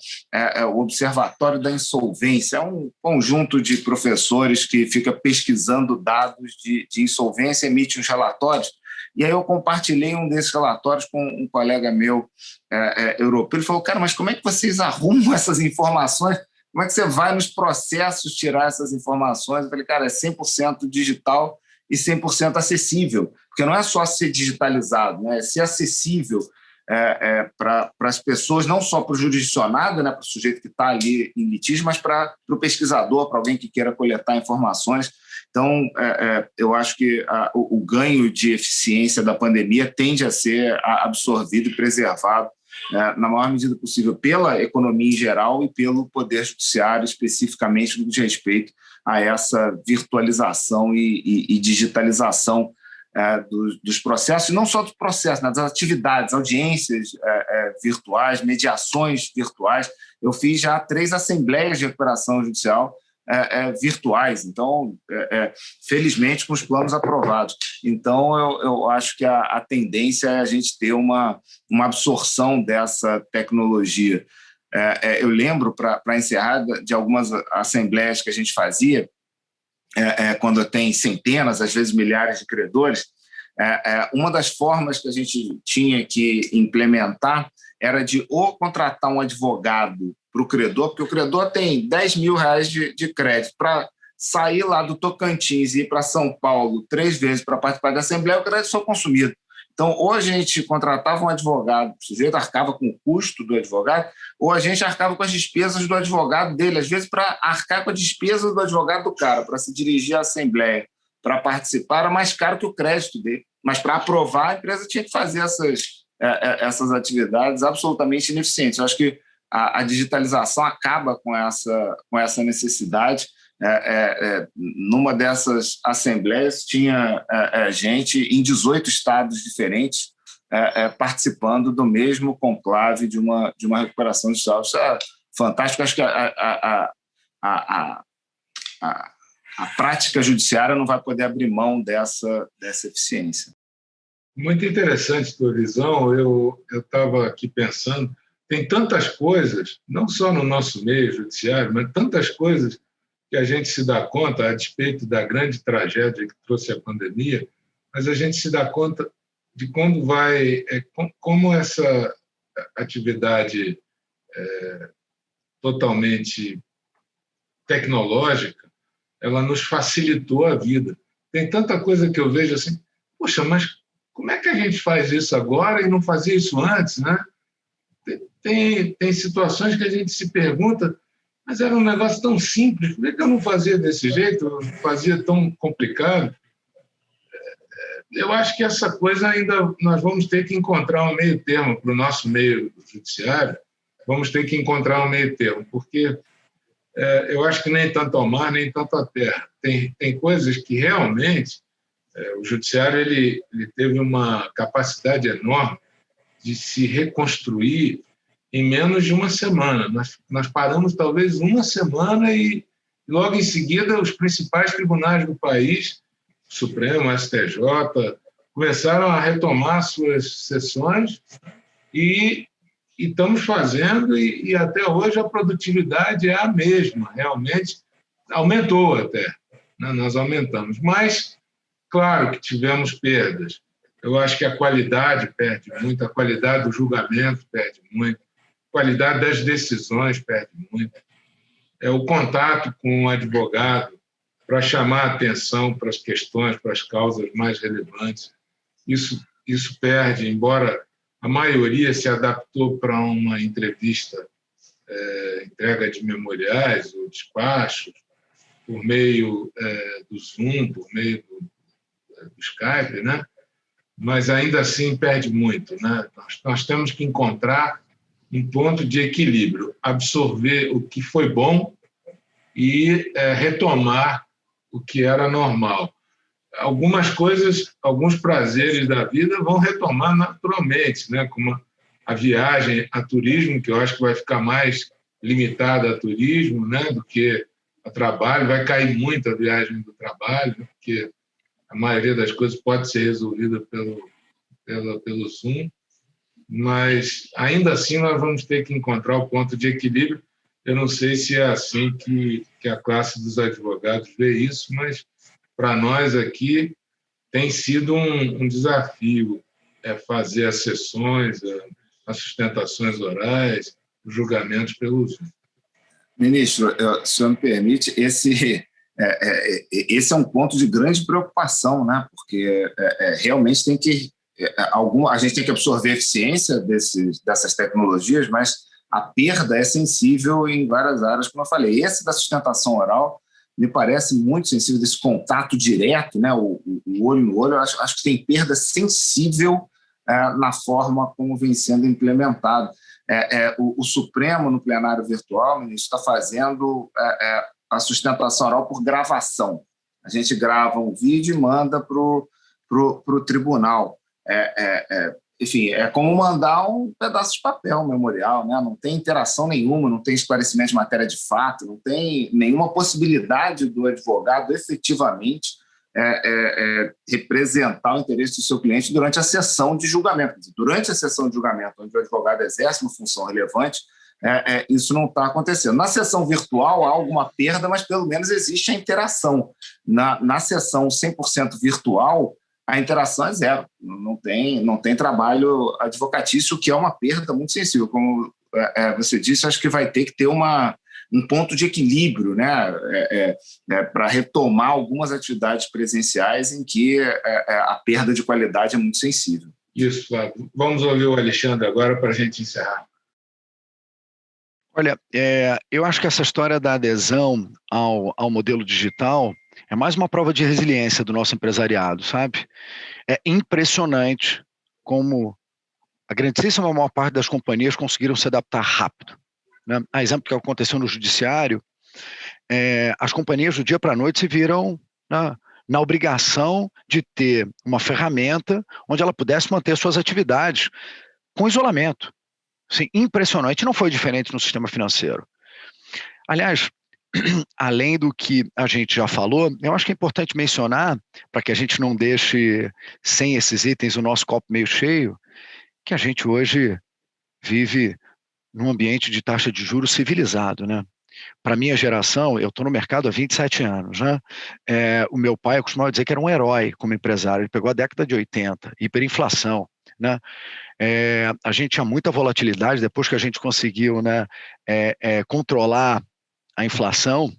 D: o Observatório da Insolvência. É um conjunto de professores que fica pesquisando dados de insolvência, emite uns relatórios. E aí eu compartilhei um desses relatórios com um colega meu europeu, ele falou, cara, mas como é que vocês arrumam essas informações? Como é que você vai nos processos tirar essas informações? Eu falei, cara, é 100% digital e 100% acessível, porque não é só ser digitalizado, né? É ser acessível para as pessoas, não só para o jurisdicionado, né, para o sujeito que está ali em litígio, mas para o pesquisador, para alguém que queira coletar informações. Então, eu acho que o ganho de eficiência da pandemia tende a ser absorvido e preservado na maior medida possível pela economia em geral e pelo Poder Judiciário, especificamente no que diz respeito a essa virtualização e digitalização dos processos, e não só dos processos, né, das atividades, audiências virtuais, mediações virtuais. Eu fiz já 3 assembleias de recuperação judicial virtuais, então, felizmente, com os planos aprovados. Então, eu acho que a tendência é a gente ter uma absorção dessa tecnologia. Eu lembro, para encerrar, de algumas assembleias que a gente fazia, quando tem centenas, às vezes milhares de credores, uma das formas que a gente tinha que implementar era de ou contratar um advogado para o credor, porque o credor tem R$10 mil de crédito. Para sair lá do Tocantins e ir para São Paulo 3 vezes para participar da Assembleia, o crédito foi consumido. Então, ou a gente contratava um advogado, o sujeito arcava com o custo do advogado, ou a gente arcava com as despesas do advogado dele, às vezes para arcar com a despesa do advogado do cara, para se dirigir à Assembleia, para participar, era mais caro que o crédito dele. Mas para aprovar, a empresa tinha que fazer essas atividades absolutamente ineficientes. Eu acho que a digitalização acaba com essa necessidade. Numa dessas assembleias tinha gente em 18 estados diferentes participando do mesmo conclave de uma recuperação digital. Isso é fantástico. Acho que a prática judiciária não vai poder abrir mão dessa eficiência.
C: Muito interessante a tua visão. Eu estava aqui pensando, tem tantas coisas, não só no nosso meio judiciário, mas tantas coisas que a gente se dá conta, a despeito da grande tragédia que trouxe a pandemia, mas a gente se dá conta de como essa atividade totalmente tecnológica, ela nos facilitou a vida. Tem tanta coisa que eu vejo assim, poxa, mas como é que a gente faz isso agora e não fazia isso antes, né? Tem situações que a gente se pergunta, mas era um negócio tão simples, por que eu não fazia desse jeito, eu fazia tão complicado? Eu acho que essa coisa ainda nós vamos ter que encontrar um meio termo para o nosso meio judiciário, vamos ter que encontrar um meio termo, porque eu acho que nem tanto ao mar, nem tanto à terra. Tem coisas que realmente o judiciário ele teve uma capacidade enorme de se reconstruir em menos de uma semana. Nós paramos talvez uma semana e logo em seguida os principais tribunais do país, Supremo, STJ, começaram a retomar suas sessões e estamos fazendo e até hoje a produtividade é a mesma, realmente aumentou até, né? Nós aumentamos, mas claro que tivemos perdas. Eu acho que a qualidade perde muito, a qualidade do julgamento perde muito, a qualidade das decisões perde muito. O contato com o advogado para chamar a atenção para as questões, para as causas mais relevantes, isso perde, embora a maioria se adaptou para uma entrevista, entrega de memoriais ou despachos, por meio do Zoom, por meio do Skype, né? Mas ainda assim perde muito, né? Nós temos que encontrar um ponto de equilíbrio, absorver o que foi bom e retomar o que era normal. Algumas coisas, alguns prazeres da vida vão retomar naturalmente, né? Como a viagem a turismo, que eu acho que vai ficar mais limitada a turismo, né? Do que a trabalho, vai cair muito a viagem do trabalho, porque a maioria das coisas pode ser resolvida pelo Zoom, mas ainda assim nós vamos ter que encontrar o ponto de equilíbrio. Eu não sei se é assim que a classe dos advogados vê isso, mas para nós aqui tem sido um desafio fazer as sessões, as sustentações orais, os julgamentos pelo Zoom.
D: Ministro, se o senhor me permite, esse é um ponto de grande preocupação, né? Porque realmente a gente tem que absorver a eficiência dessas tecnologias, mas a perda é sensível em várias áreas, como eu falei. Esse da sustentação oral me parece muito sensível, desse contato direto, né? O olho no olho. Eu acho que tem perda sensível na forma como vem sendo implementado. O Supremo, no plenário virtual, ministro, está fazendo a sustentação oral por gravação. A gente grava um vídeo e manda para o tribunal. Enfim, é como mandar um pedaço de papel memorial, né? Não tem interação nenhuma, não tem esclarecimento de matéria de fato, não tem nenhuma possibilidade do advogado efetivamente representar o interesse do seu cliente durante a sessão de julgamento. Durante a sessão de julgamento, onde o advogado exerce uma função relevante, isso não está acontecendo. Na sessão virtual há alguma perda, mas pelo menos existe a interação. Na sessão 100% virtual, a interação é zero. Não tem trabalho advocatício, que é uma perda muito sensível. Como você disse, acho que vai ter que ter um ponto de equilíbrio, né, para retomar algumas atividades presenciais em que a perda de qualidade é muito sensível.
C: Isso, Flávio. Vamos ouvir o Alexandre agora para a gente encerrar.
E: Olha, eu acho que essa história da adesão ao modelo digital é mais uma prova de resiliência do nosso empresariado, sabe? É impressionante como a grandíssima maior parte das companhias conseguiram se adaptar rápido, né? A exemplo que aconteceu no judiciário, as companhias do dia para a noite se viram na obrigação de ter uma ferramenta onde ela pudesse manter suas atividades com isolamento. Sim, impressionante. Não foi diferente no sistema financeiro. Aliás, além do que a gente já falou, eu acho que é importante mencionar, para que a gente não deixe sem esses itens o nosso copo meio cheio, que a gente hoje vive num ambiente de taxa de juros civilizado, né? Para a minha geração, eu estou no mercado há 27 anos, né? O meu pai costumava dizer que era um herói como empresário. Ele pegou a década de 80, hiperinflação, né? A gente tinha muita volatilidade depois que a gente conseguiu, né, controlar a inflação,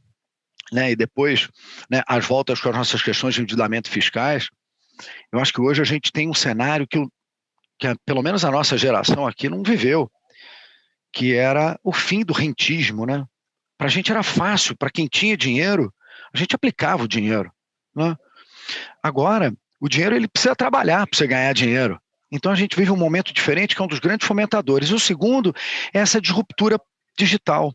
E: né, e depois, né, as voltas com as nossas questões de endividamento fiscais. Eu acho que hoje a gente tem um cenário que pelo menos a nossa geração aqui não viveu, que era o fim do rentismo, né? Para a gente era fácil, para quem tinha dinheiro, a gente aplicava o dinheiro, né? Agora, o dinheiro ele precisa trabalhar para você ganhar dinheiro. Então a gente vive um momento diferente, que é um dos grandes fomentadores. E o segundo é essa disruptura digital.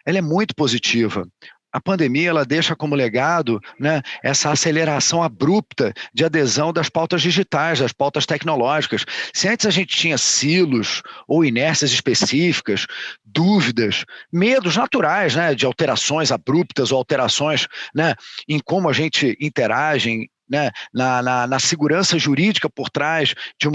E: Ela é muito positiva. A pandemia ela deixa como legado, né, essa aceleração abrupta de adesão das pautas digitais, das pautas tecnológicas. Se antes a gente tinha silos ou inércias específicas, dúvidas, medos naturais, né, de alterações abruptas ou alterações, né, em como a gente interage, né, na segurança jurídica por trás de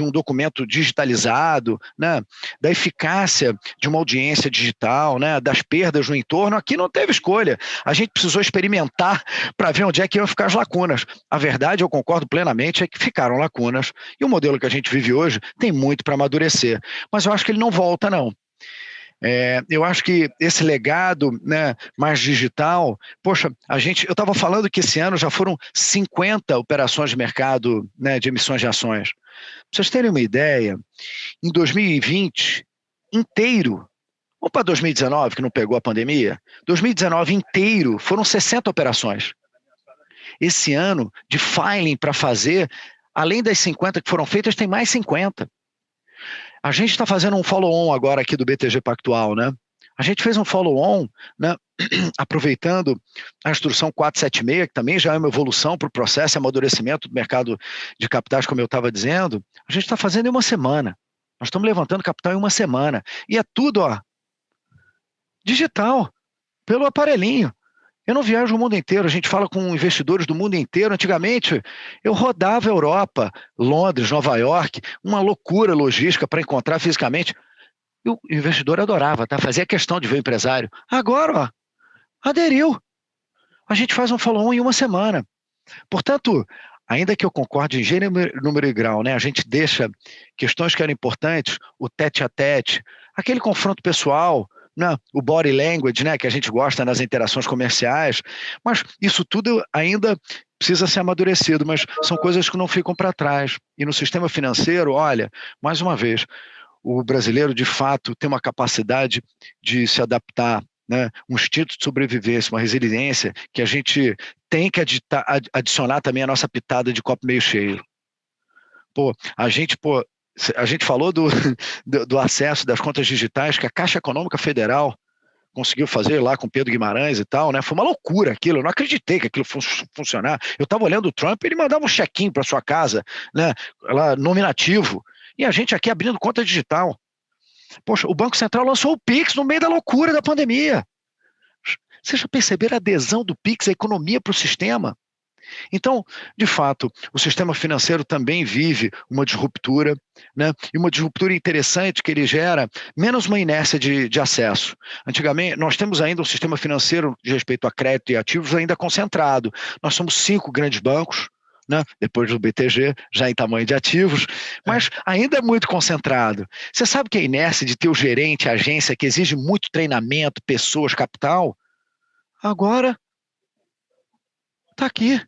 E: um documento digitalizado, né, da eficácia de uma audiência digital, né, das perdas no entorno, aqui não teve escolha. A gente precisou experimentar para ver onde é que iam ficar as lacunas. A verdade, eu concordo plenamente, é que ficaram lacunas. E o modelo que a gente vive hoje tem muito para amadurecer. Mas eu acho que ele não volta, não. Eu acho que esse legado, né, mais digital, poxa, eu estava falando que esse ano já foram 50 operações de mercado, né, de emissões de ações. Para vocês terem uma ideia, em 2020 inteiro, ou para 2019, que não pegou a pandemia, 2019 inteiro foram 60 operações. Esse ano, de filing para fazer, além das 50 que foram feitas, tem mais 50. A gente está fazendo um follow-on agora aqui do BTG Pactual, né? A gente fez um follow-on, né, aproveitando a instrução 476, que também já é uma evolução para o processo e amadurecimento do mercado de capitais, como eu estava dizendo. A gente está fazendo em uma semana. Nós estamos levantando capital em uma semana. E é tudo, digital, pelo aparelhinho. Eu não viajo o mundo inteiro, a gente fala com investidores do mundo inteiro. Antigamente, eu rodava a Europa, Londres, Nova York, uma loucura logística para encontrar fisicamente. E o investidor adorava, tá? Fazia questão de ver o empresário. Agora, aderiu. A gente faz um follow-on em uma semana. Portanto, ainda que eu concorde em gênero, número e grau, né, a gente deixa questões que eram importantes, o tete-a-tete, aquele confronto pessoal, né, o body language, né, que a gente gosta nas interações comerciais, mas isso tudo ainda precisa ser amadurecido, mas são coisas que não ficam para trás. E no sistema financeiro, olha, mais uma vez, o brasileiro, de fato, tem uma capacidade de se adaptar, né? Um instinto de sobrevivência, uma resiliência que a gente tem que adicionar também a nossa pitada de copo meio cheio. A gente falou do acesso das contas digitais que a Caixa Econômica Federal conseguiu fazer lá com Pedro Guimarães e tal, né? Foi uma loucura aquilo, eu não acreditei que aquilo fosse funcionar. Eu estava olhando o Trump, ele mandava um check-in para sua casa, né? Lá, nominativo, e a gente aqui abrindo conta digital. Poxa, o Banco Central lançou o Pix no meio da loucura da pandemia. Vocês já perceberam a adesão do Pix à economia para o sistema? Então, de fato, o sistema financeiro também vive uma disruptura, né? E uma disruptura interessante que ele gera menos uma inércia de acesso. Antigamente, nós temos ainda um sistema financeiro de respeito a crédito e ativos ainda concentrado. Nós somos 5 grandes bancos, né? Depois do BTG, já em tamanho de ativos, mas ainda é muito concentrado. Você sabe que a inércia de ter o gerente, a agência, que exige muito treinamento, pessoas, capital, agora está aqui.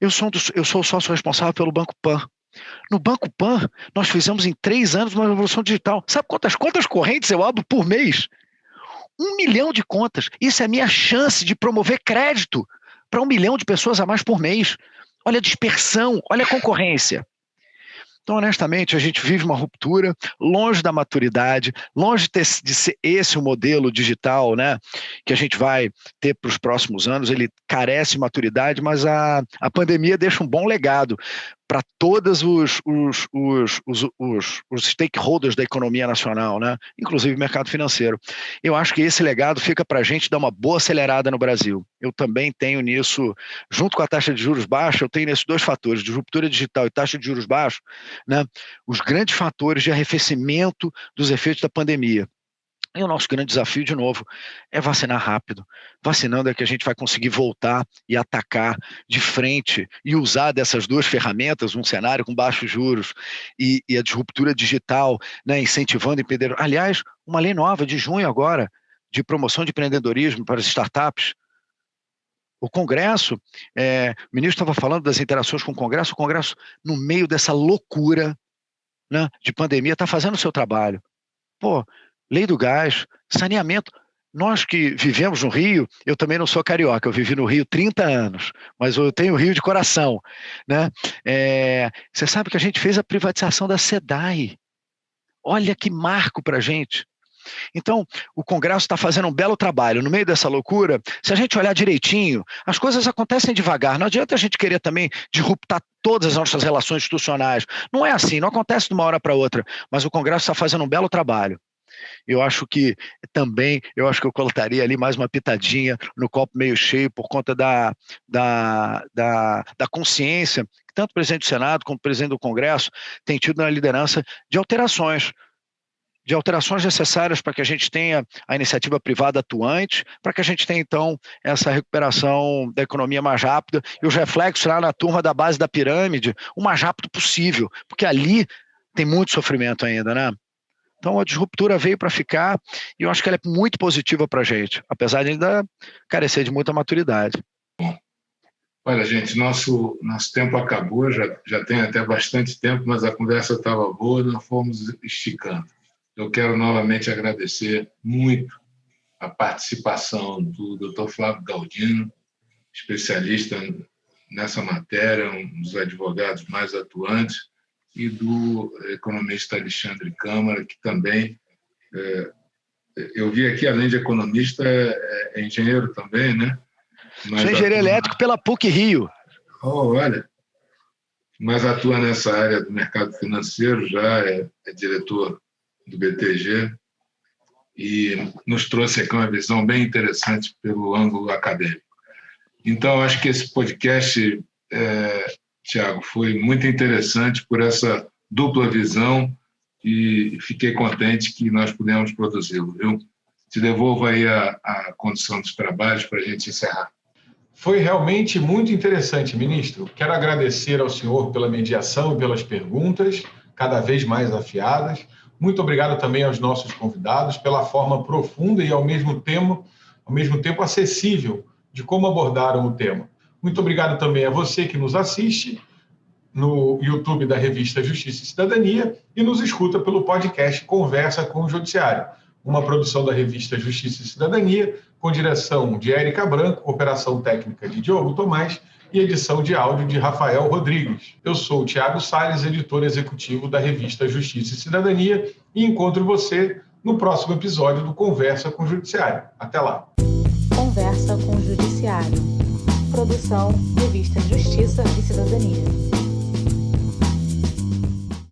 E: Eu sou o sócio responsável pelo Banco Pan. No Banco Pan, nós fizemos em 3 anos uma revolução digital. Sabe quantas contas correntes eu abro por mês? 1 milhão de contas. Isso é a minha chance de promover crédito para 1 milhão de pessoas a mais por mês. Olha a dispersão, olha a concorrência. Então, honestamente, a gente vive uma ruptura, longe da maturidade, longe de ser esse o modelo digital, né, que a gente vai ter para os próximos anos. Ele carece de maturidade, mas a pandemia deixa um bom legado para todos os stakeholders da economia nacional, né? Inclusive o mercado financeiro. Eu acho que esse legado fica para a gente dar uma boa acelerada no Brasil. Eu também tenho nisso, junto com a taxa de juros baixa, eu tenho nesses 2 fatores, de ruptura digital e taxa de juros baixa, né? Os grandes fatores de arrefecimento dos efeitos da pandemia. E o nosso grande desafio, de novo, é vacinar rápido. Vacinando é que a gente vai conseguir voltar e atacar de frente e usar dessas 2 ferramentas, um cenário com baixos juros e a disruptura digital, né, incentivando empreendedores. Aliás, uma lei nova de junho agora, de promoção de empreendedorismo para as startups. O Congresso, o ministro estava falando das interações com o Congresso no meio dessa loucura, né, de pandemia, está fazendo o seu trabalho. Lei do gás, saneamento. Nós que vivemos no Rio, eu também não sou carioca, eu vivi no Rio 30 anos, mas eu tenho o Rio de coração, né? Você sabe que a gente fez a privatização da SEDAI. Olha que marco para a gente. Então, o Congresso está fazendo um belo trabalho. No meio dessa loucura, se a gente olhar direitinho, as coisas acontecem devagar. Não adianta a gente querer também disruptar todas as nossas relações institucionais. Não é assim, não acontece de uma hora para outra, mas o Congresso está fazendo um belo trabalho. Eu acho que eu colocaria ali mais uma pitadinha no copo meio cheio por conta da consciência que tanto o presidente do Senado como o presidente do Congresso tem tido na liderança de alterações necessárias para que a gente tenha a iniciativa privada atuante, para que a gente tenha, então, essa recuperação da economia mais rápida e os reflexos lá na turma da base da pirâmide o mais rápido possível, porque ali tem muito sofrimento ainda, né? Então, a disruptura veio para ficar e eu acho que ela é muito positiva para a gente, apesar de ainda carecer de muita maturidade.
C: Olha, gente, nosso tempo acabou, já tem até bastante tempo, mas a conversa estava boa, nós fomos esticando. Eu quero novamente agradecer muito a participação do Dr. Flávio Galdino, especialista nessa matéria, um dos advogados mais atuantes, e do economista Alexandre Câmara, que também, eu vi aqui, além de economista, é engenheiro também, né?
E: Sou engenheiro elétrico pela PUC-Rio.
C: Olha, mas atua nessa área do mercado financeiro, já é diretor do BTG, e nos trouxe aqui uma visão bem interessante pelo ângulo acadêmico. Então, acho que esse podcast, Tiago, foi muito interessante por essa dupla visão e fiquei contente que nós pudemos produzi-lo, viu? Te devolvo aí a condição dos trabalhos para a gente encerrar.
B: Foi realmente muito interessante, ministro. Quero agradecer ao senhor pela mediação e pelas perguntas, cada vez mais afiadas. Muito obrigado também aos nossos convidados pela forma profunda e, ao mesmo tempo acessível de como abordaram o tema. Muito obrigado também a você que nos assiste no YouTube da revista Justiça e Cidadania e nos escuta pelo podcast Conversa com o Judiciário, uma produção da revista Justiça e Cidadania, com direção de Érica Branco, operação técnica de Diogo Tomás e edição de áudio de Rafael Rodrigues. Eu sou o Tiago Salles, editor executivo da revista Justiça e Cidadania, e encontro você no próximo episódio do Conversa com o Judiciário. Até lá.
A: Conversa com o Judiciário. Produção Revista Justiça e Cidadania.